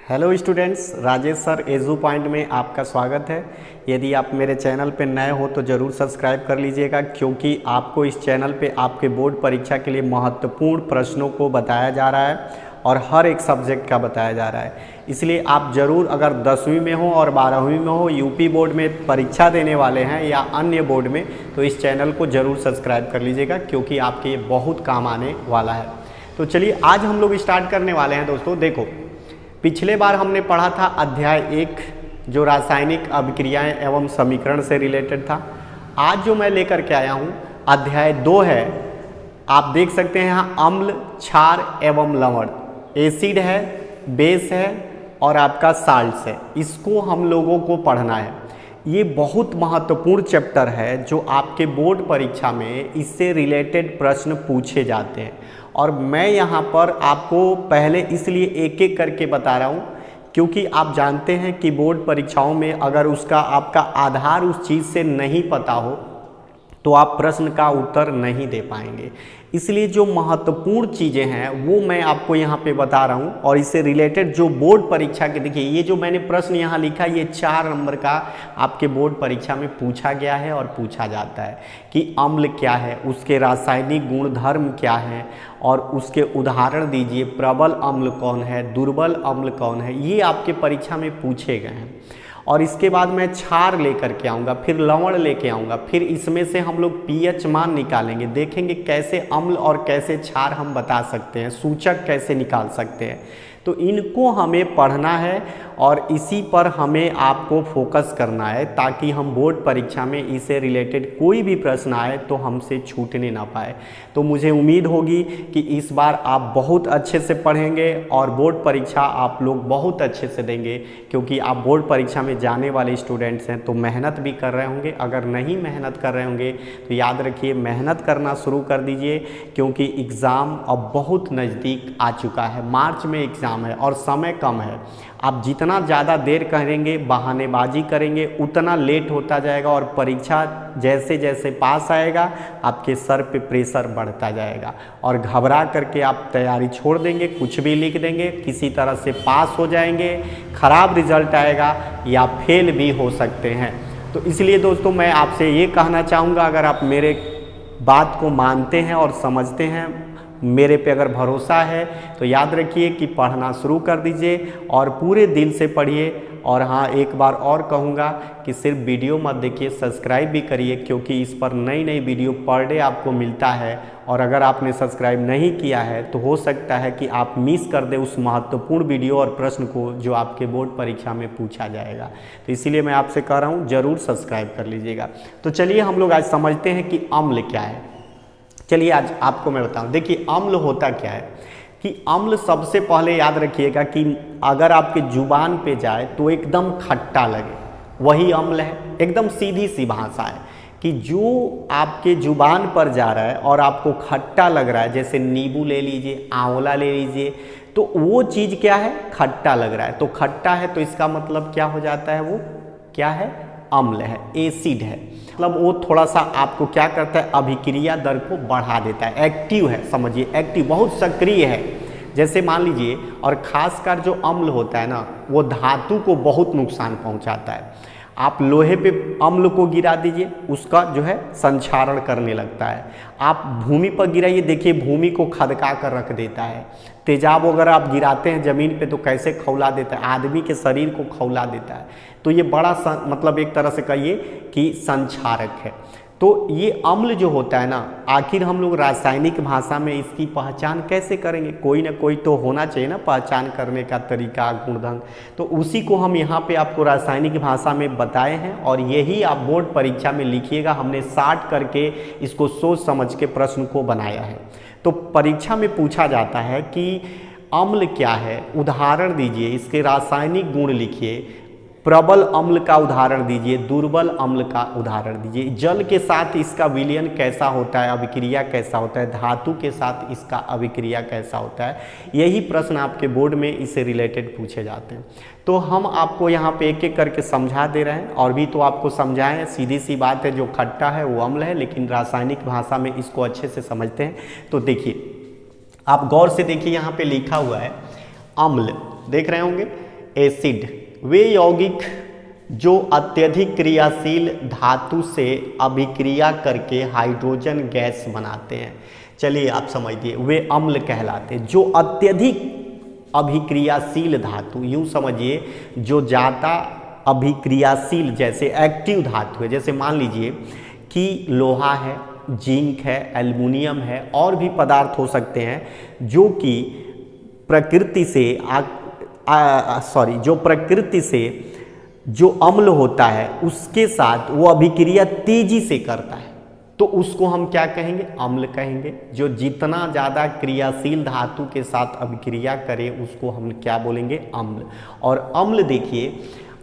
Hello students, Rajesh sir edu point में आपका स्वागत है। यदि आप मेरे चैनल पर नए हो तो ज़रूर सब्सक्राइब कर लीजिएगा, क्योंकि आपको इस चैनल पे आपके बोर्ड परीक्षा के लिए महत्वपूर्ण प्रश्नों को बताया जा रहा है और हर एक सब्जेक्ट का बताया जा रहा है। इसलिए आप ज़रूर, अगर 10वीं में हो और 12वीं में हो, यूपी बोर्ड में परीक्षा देने वाले हैं या अन्य बोर्ड में, तो इस चैनल को ज़रूर सब्सक्राइब कर लीजिएगा, क्योंकि आपके ये बहुत काम आने वाला है। तो चलिए आज हम लोग स्टार्ट करने वाले हैं। दोस्तों देखो, पिछले बार हमने पढ़ा था अध्याय 1 जो रासायनिक अभिक्रियाएं एवं समीकरण से रिलेटेड था। आज जो मैं लेकर के आया हूँ अध्याय 2 है। आप देख सकते हैं यहाँ अम्ल, क्षार एवं लवण, एसिड है, बेस है और आपका साल्ट्स है। इसको हम लोगों को पढ़ना है। ये बहुत महत्वपूर्ण चैप्टर है जो आपके बोर्ड परीक्षा में इससे रिलेटेड प्रश्न पूछे जाते हैं। और मैं यहाँ पर आपको पहले इसलिए एक एक करके बता रहा हूँ, क्योंकि आप जानते हैं कि बोर्ड परीक्षाओं में अगर उसका आपका आधार उस चीज़ से नहीं पता हो तो आप प्रश्न का उत्तर नहीं दे पाएंगे। इसलिए जो महत्वपूर्ण चीज़ें हैं वो मैं आपको यहाँ पे बता रहा हूँ। और इससे रिलेटेड जो बोर्ड परीक्षा के, देखिए ये जो मैंने प्रश्न यहाँ लिखा, ये 4 नंबर का आपके बोर्ड परीक्षा में पूछा गया है और पूछा जाता है कि अम्ल क्या है, उसके रासायनिक गुणधर्म क्या है और उसके उदाहरण दीजिए। प्रबल अम्ल कौन है, दुर्बल अम्ल कौन है, ये आपके परीक्षा में पूछे गए हैं। और इसके बाद मैं क्षार लेकर के आऊँगा, फिर लवण लेके आऊँगा, फिर इसमें से हम लोग पीएच मान निकालेंगे, देखेंगे कैसे अम्ल और कैसे क्षार हम बता सकते हैं, सूचक कैसे निकाल सकते हैं। तो इनको हमें पढ़ना है और इसी पर हमें आपको फोकस करना है, ताकि हम बोर्ड परीक्षा में इससे रिलेटेड कोई भी प्रश्न आए तो हमसे छूटने ना पाए। तो मुझे उम्मीद होगी कि इस बार आप बहुत अच्छे से पढ़ेंगे और बोर्ड परीक्षा आप लोग बहुत अच्छे से देंगे, क्योंकि आप बोर्ड परीक्षा में जाने वाले स्टूडेंट्स हैं तो मेहनत भी कर रहे होंगे। अगर नहीं मेहनत कर रहे होंगे तो याद रखिए, मेहनत करना शुरू कर दीजिए, क्योंकि एग्ज़ाम अब बहुत नज़दीक आ चुका है। मार्च में एग्ज़ाम है और समय कम है। आप जितना ज़्यादा देर करेंगे, बहानेबाजी करेंगे, उतना लेट होता जाएगा और परीक्षा जैसे जैसे पास आएगा आपके सर पे प्रेशर बढ़ता जाएगा और घबरा करके आप तैयारी छोड़ देंगे, कुछ भी लिख देंगे, किसी तरह से पास हो जाएंगे, खराब रिजल्ट आएगा या फेल भी हो सकते हैं। तो इसलिए दोस्तों मैं आपसे ये कहना चाहूँगा, अगर आप मेरे बात को मानते हैं और समझते हैं, मेरे पे अगर भरोसा है, तो याद रखिए कि पढ़ना शुरू कर दीजिए और पूरे दिल से पढ़िए। और हाँ, एक बार और कहूँगा कि सिर्फ वीडियो मत देखिए, सब्सक्राइब भी करिए, क्योंकि इस पर नई नई वीडियो पर डे आपको मिलता है। और अगर आपने सब्सक्राइब नहीं किया है तो हो सकता है कि आप मिस कर दें उस महत्वपूर्ण वीडियो और प्रश्न को जो आपके बोर्ड परीक्षा में पूछा जाएगा। तो इसीलिए मैं आपसे कह रहा हूँ, ज़रूर सब्सक्राइब कर लीजिएगा। तो चलिए हम लोग आज समझते हैं कि अम्ल क्या है। चलिए आज आपको मैं बताऊं। देखिए अम्ल होता क्या है कि अम्ल, सबसे पहले याद रखिएगा कि अगर आपके जुबान पे जाए तो एकदम खट्टा लगे, वही अम्ल है। एकदम सीधी सी भाषा है कि जो आपके जुबान पर जा रहा है और आपको खट्टा लग रहा है, जैसे नींबू ले लीजिए, आंवला ले लीजिए, तो वो चीज़ क्या है, खट्टा लग रहा है। तो खट्टा है तो इसका मतलब क्या हो जाता है, वो क्या है, अम्ल है, एसिड है। मतलब वो थोड़ा सा आपको क्या करता है, अभिक्रिया दर को बढ़ा देता है, एक्टिव है, समझिए एक्टिव, बहुत सक्रिय है। जैसे मान लीजिए, और खासकर जो अम्ल होता है ना, वो धातु को बहुत नुकसान पहुंचाता है। आप लोहे पे अम्ल को गिरा दीजिए, उसका जो है संक्षारण करने लगता है। आप भूमि पर गिराइए, देखिए भूमि को खदका कर रख देता है। तेजाब अगर आप गिराते हैं ज़मीन पे तो कैसे खौला देता है, आदमी के शरीर को खौला देता है। तो ये बड़ा मतलब एक तरह से कहिए कि संक्षारक है। तो ये अम्ल जो होता है ना, आखिर हम लोग रासायनिक भाषा में इसकी पहचान कैसे करेंगे, कोई ना कोई तो होना चाहिए ना पहचान करने का तरीका, गुणधर्म। तो उसी को हम यहाँ पे आपको रासायनिक भाषा में बताए हैं और यही आप बोर्ड परीक्षा में लिखिएगा। हमने शार्ट करके इसको सोच समझ के प्रश्न को बनाया है। तो परीक्षा में पूछा जाता है कि अम्ल क्या है, उदाहरण दीजिए, इसके रासायनिक गुण लिखिए, प्रबल अम्ल का उदाहरण दीजिए, दुर्बल अम्ल का उदाहरण दीजिए, जल के साथ इसका विलयन कैसा होता है, अभिक्रिया कैसा होता है, धातु के साथ इसका अभिक्रिया कैसा होता है। यही प्रश्न आपके बोर्ड में इससे रिलेटेड पूछे जाते हैं। तो हम आपको यहाँ पे एक एक करके समझा दे रहे हैं और भी तो आपको समझाएं। सीधी सी बात है, जो खट्टा है वो अम्ल है, लेकिन रासायनिक भाषा में इसको अच्छे से समझते हैं। तो देखिए, आप गौर से देखिए, यहाँ पे लिखा हुआ है अम्ल, देख रहे होंगे, एसिड वे यौगिक जो अत्यधिक क्रियाशील धातु से अभिक्रिया करके हाइड्रोजन गैस बनाते हैं। चलिए आप समझिए, वे अम्ल कहलाते हैं जो अत्यधिक अभिक्रियाशील धातु, यूं समझिए जो ज़्यादा अभिक्रियाशील जैसे एक्टिव धातु है, जैसे मान लीजिए कि लोहा है, जिंक है, एल्युमिनियम है, और भी पदार्थ हो सकते हैं जो कि प्रकृति से जो प्रकृति से जो अम्ल होता है उसके साथ वो अभिक्रिया तेजी से करता है, तो उसको हम क्या कहेंगे? अम्ल कहेंगे। जो जितना ज़्यादा क्रियाशील धातु के साथ अभिक्रिया करे उसको हम क्या बोलेंगे? अम्ल। और अम्ल देखिए,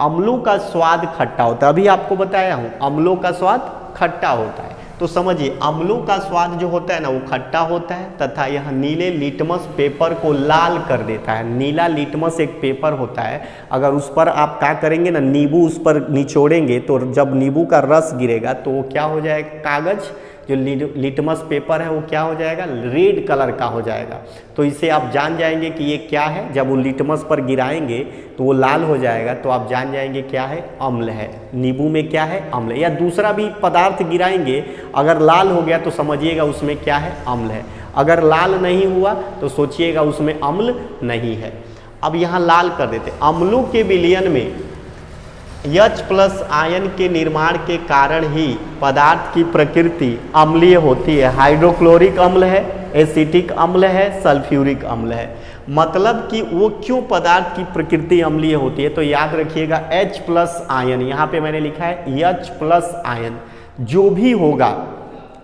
अम्लों का स्वाद खट्टा होता है, अभी आपको बताया हूँ अम्लों का स्वाद खट्टा होता है। तो समझिए अम्लों का स्वाद जो होता है ना वो खट्टा होता है तथा यह नीले लिटमस पेपर को लाल कर देता है। नीला लिटमस एक पेपर होता है, अगर उस पर आप क्या करेंगे ना, नींबू उस पर निचोड़ेंगे तो जब नींबू का रस गिरेगा तो वो क्या हो जाएगा? कागज जो लिटमस पेपर है वो क्या हो जाएगा? रेड कलर का हो जाएगा। तो इसे आप जान जाएंगे कि ये क्या है। जब वो लिटमस पर गिराएंगे तो वो लाल हो जाएगा, तो आप जान जाएंगे क्या है? अम्ल है। नींबू में क्या है? अम्ल। या दूसरा भी पदार्थ गिराएंगे, अगर लाल हो गया तो समझिएगा उसमें क्या है? अम्ल है। अगर लाल नहीं हुआ तो सोचिएगा उसमें अम्ल नहीं है। अब यहाँ लाल कर देते। अम्लों के विलयन में H+ आयन के निर्माण के कारण ही पदार्थ की प्रकृति अम्लीय होती है। हाइड्रोक्लोरिक अम्ल है, एसिटिक अम्ल है, सल्फ्यूरिक अम्ल है। मतलब कि वो क्यों पदार्थ की प्रकृति अम्लीय होती है? तो याद रखिएगा H+ आयन, यहाँ पे मैंने लिखा है H+ आयन, जो भी होगा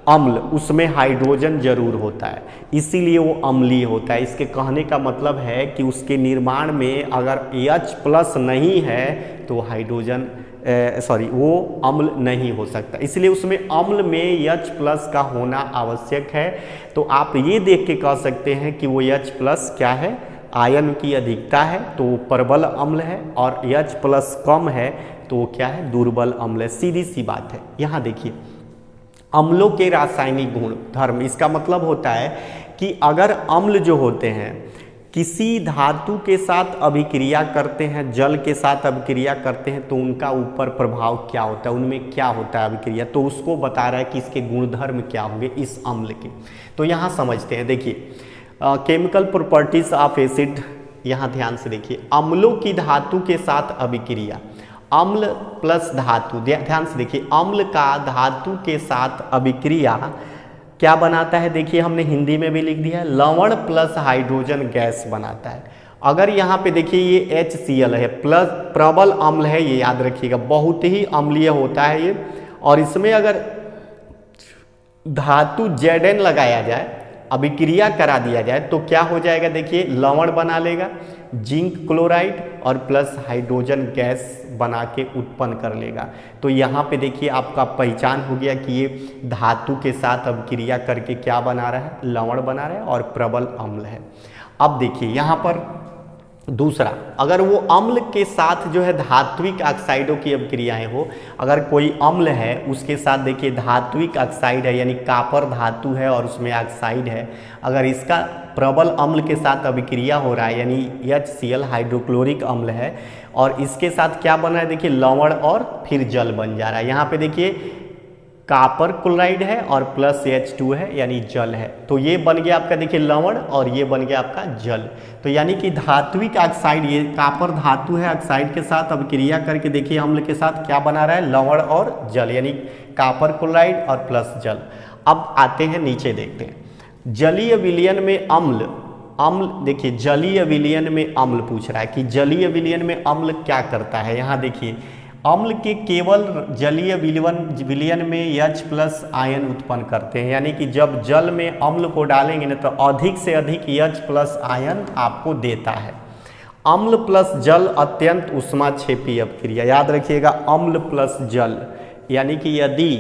अम्ल उसमें हाइड्रोजन जरूर होता है, इसीलिए वो अम्लीय होता है। इसके कहने का मतलब है कि उसके निर्माण में अगर H+ नहीं है तो हाइड्रोजन वो अम्ल नहीं हो सकता, इसलिए उसमें अम्ल में H+ का होना आवश्यक है। तो आप ये देख के कह सकते हैं कि वो H+ क्या है? आयन की अधिकता है तो वो प्रबल अम्ल है, और H+ कम है तो वो क्या है? दुर्बल अम्ल है। सीधी सी बात है। यहाँ देखिए अम्लों के रासायनिक गुण धर्म, इसका मतलब होता है कि अगर अम्ल जो होते हैं किसी धातु के साथ अभिक्रिया करते हैं, जल के साथ अभिक्रिया करते हैं, तो उनका ऊपर प्रभाव क्या होता है, उनमें क्या होता है अभिक्रिया, तो उसको बता रहा है कि इसके गुणधर्म क्या होंगे इस अम्ल के। तो यहाँ समझते हैं, देखिए केमिकल प्रॉपर्टीज ऑफ एसिड, यहाँ ध्यान से देखिए। अम्लों की धातु के साथ अभिक्रिया, अम्ल प्लस धातु, ध्यान से देखिए, अम्ल का धातु के साथ अभिक्रिया क्या बनाता है? देखिए हमने हिंदी में भी लिख दिया है, लवण प्लस हाइड्रोजन गैस बनाता है। अगर यहाँ पे देखिए ये HCl है, प्लस प्रबल अम्ल है, ये याद रखिएगा, बहुत ही अम्लीय होता है ये। और इसमें अगर धातु Zn लगाया जाए, अभिक्रिया करा दिया जाए, तो क्या हो जाएगा? देखिए लवण बना लेगा, जिंक क्लोराइड और प्लस हाइड्रोजन गैस बना के उत्पन्न कर लेगा। तो यहाँ पे देखिए आपका पहचान हो गया कि ये धातु के साथ अभिक्रिया करके क्या बना रहा है? लवण बना रहा है और प्रबल अम्ल है। अब देखिए यहाँ पर दूसरा, अगर वो अम्ल के साथ जो है धात्विक ऑक्साइडों की अभिक्रियाएं हो, अगर कोई अम्ल है उसके साथ देखिए धात्विक ऑक्साइड है, यानी कापर धातु है और उसमें ऑक्साइड है, अगर इसका प्रबल अम्ल के साथ अभिक्रिया हो रहा है, यानी HCl हाइड्रोक्लोरिक अम्ल है, और इसके साथ क्या बन रहा है? देखिए लवण और फिर जल बन जा रहा है। यहाँ पे देखिए कापर क्लोराइड है और प्लस H2 है, यानी जल है। तो ये बन गया आपका देखिए लवण, और ये बन गया आपका जल। तो यानी कि धात्विक ऑक्साइड, ये कापर धातु है, ऑक्साइड के साथ अभिक्रिया करके देखिए अम्ल के साथ क्या बना रहा है? लवण और जल, यानी कापर क्लोराइड और प्लस जल। अब आते हैं नीचे, देखते हैं जलीय विलयन में अम्ल। देखिए जलीय विलयन में अम्ल पूछ रहा है कि जलीय विलयन में अम्ल क्या करता है। यहाँ देखिए अम्ल के केवल जलीय विलयन में H+ आयन उत्पन्न करते हैं, यानी कि जब जल में अम्ल को डालेंगे ना तो अधिक से अधिक H+ आयन आपको देता है। अम्ल प्लस जल अत्यंत ऊष्माक्षेपी अभिक्रिया, याद रखिएगा अम्ल प्लस जल, यानी कि यदि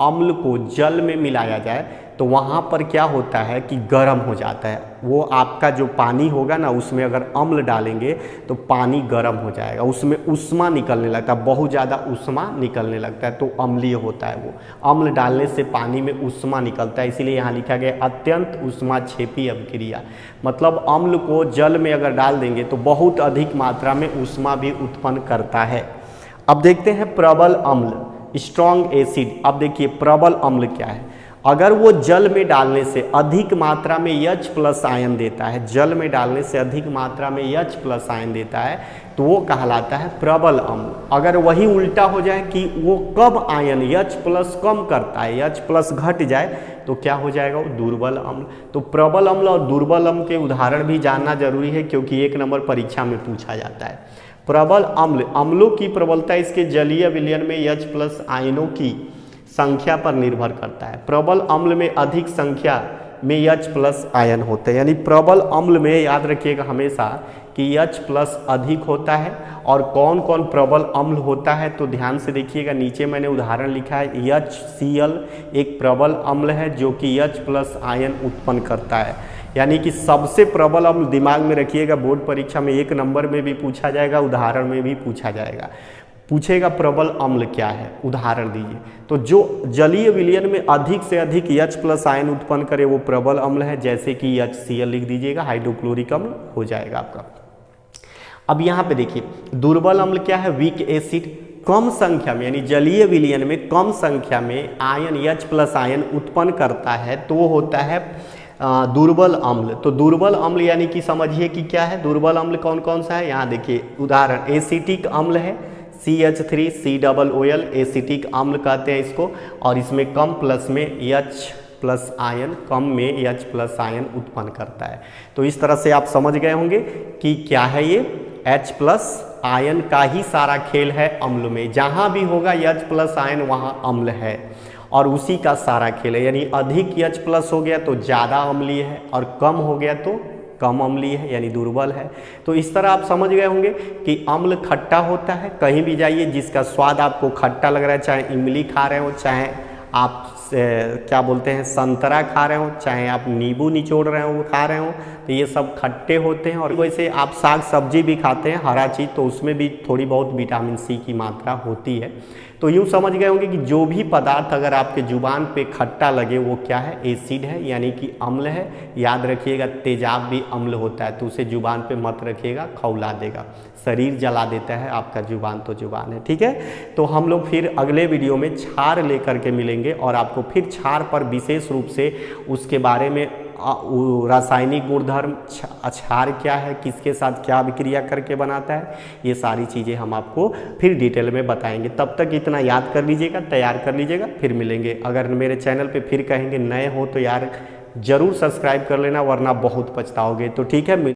अम्ल को जल में मिलाया जाए तो वहाँ पर क्या होता है कि गर्म हो जाता है। वो आपका जो पानी होगा ना, उसमें अगर अम्ल डालेंगे तो पानी गर्म हो जाएगा, उसमें ऊष्मा निकलने लगता है, बहुत ज़्यादा ऊष्मा निकलने लगता है, तो अम्लीय होता है वो। अम्ल डालने से पानी में ऊष्मा निकलता है, इसीलिए यहाँ लिखा गया अत्यंत ऊष्माक्षेपी अभिक्रिया। मतलब अम्ल को जल में अगर डाल देंगे तो बहुत अधिक मात्रा में ऊष्मा भी उत्पन्न करता है। अब देखते हैं प्रबल अम्ल, स्ट्रॉन्ग एसिड। अब देखिए प्रबल अम्ल क्या है। अगर वो जल में डालने से अधिक मात्रा में H+ आयन देता है, जल में डालने से अधिक मात्रा में H+ आयन देता है, तो वो कहलाता है प्रबल अम्ल। अगर वही उल्टा हो जाए कि वो कम आयन H+ कम करता है, H+ घट जाए, तो क्या हो जाएगा, वो दुर्बल अम्ल। तो प्रबल अम्ल और दुर्बल अम्ल के उदाहरण भी जानना जरूरी है, क्योंकि 1 नंबर परीक्षा में पूछा जाता है। प्रबल अम्ल, अम्लों की प्रबलता इसके जलीय विलयन में H+ आयनों की संख्या पर निर्भर करता है। प्रबल अम्ल में अधिक संख्या में H+ आयन होते हैं, यानी प्रबल अम्ल में याद रखिएगा हमेशा कि H+ अधिक होता है। और कौन कौन प्रबल अम्ल होता है, तो ध्यान से देखिएगा, नीचे मैंने उदाहरण लिखा है। HCl एक प्रबल अम्ल है जो कि H+ आयन उत्पन्न करता है, यानी कि सबसे प्रबल अम्ल दिमाग में रखिएगा। बोर्ड परीक्षा में 1 नंबर में भी पूछा जाएगा, उदाहरण में भी पूछा जाएगा। पूछेगा प्रबल अम्ल क्या है, उदाहरण दीजिए। तो जो जलीय विलयन में अधिक से अधिक H+ आयन उत्पन्न करे वो प्रबल अम्ल है, जैसे कि HCl लिख दीजिएगा, हाइड्रोक्लोरिक अम्ल हो जाएगा आपका। अब यहाँ पे देखिए दुर्बल अम्ल क्या है, वीक एसिड। कम संख्या में, यानी जलीय विलयन में कम संख्या में आयन H+ आयन उत्पन्न करता है, तो वो होता है दुर्बल अम्ल। तो दुर्बल अम्ल यानी कि समझिए कि क्या है, दुर्बल अम्ल कौन कौन सा है। यहाँ देखिए उदाहरण, एसिटिक अम्ल है, CH3COOL एसिटिक अम्ल कहते हैं इसको, और इसमें कम प्लस में H+ आयन, कम में H+ आयन उत्पन्न करता है। तो इस तरह से आप समझ गए होंगे कि क्या है ये, H+ आयन का ही सारा खेल है अम्ल में। जहाँ भी होगा H+ आयन वहाँ अम्ल है, और उसी का सारा खेल है। यानी अधिक H+ हो गया तो ज़्यादा अम्लीय है, और कम हो गया तो कम अम्लीय है, यानी दुर्बल है। तो इस तरह आप समझ गए होंगे कि अम्ल खट्टा होता है। कहीं भी जाइए जिसका स्वाद आपको खट्टा लग रहा है, चाहे इमली खा रहे हो, चाहे आप क्या बोलते हैं संतरा खा रहे हो, चाहे आप नींबू निचोड़ रहे हो खा रहे हो, तो ये सब खट्टे होते हैं। और वैसे आप साग सब्जी भी खाते हैं, हरा चीज़, तो उसमें भी थोड़ी बहुत विटामिन सी की मात्रा होती है। तो यूँ समझ गए होंगे कि जो भी पदार्थ अगर आपके जुबान पे खट्टा लगे वो क्या है, एसिड है, यानी कि अम्ल है। याद रखिएगा तेजाब भी अम्ल होता है, तो उसे जुबान पे मत रखिएगा, खौला देगा, शरीर जला देता है आपका। जुबान तो जुबान है, ठीक है। तो हम लोग फिर अगले वीडियो में क्षार लेकर के मिलेंगे, और आपको फिर क्षार पर विशेष रूप से उसके बारे में रासायनिक गुणधर्म, क्षार क्या है, किसके साथ क्या अभिक्रिया करके बनाता है, ये सारी चीज़ें हम आपको फिर डिटेल में बताएंगे। तब तक इतना याद कर लीजिएगा, तैयार कर लीजिएगा, फिर मिलेंगे। अगर मेरे चैनल पे फिर कहेंगे नए हो तो यार ज़रूर सब्सक्राइब कर लेना, वरना बहुत पछताओगे। तो ठीक है।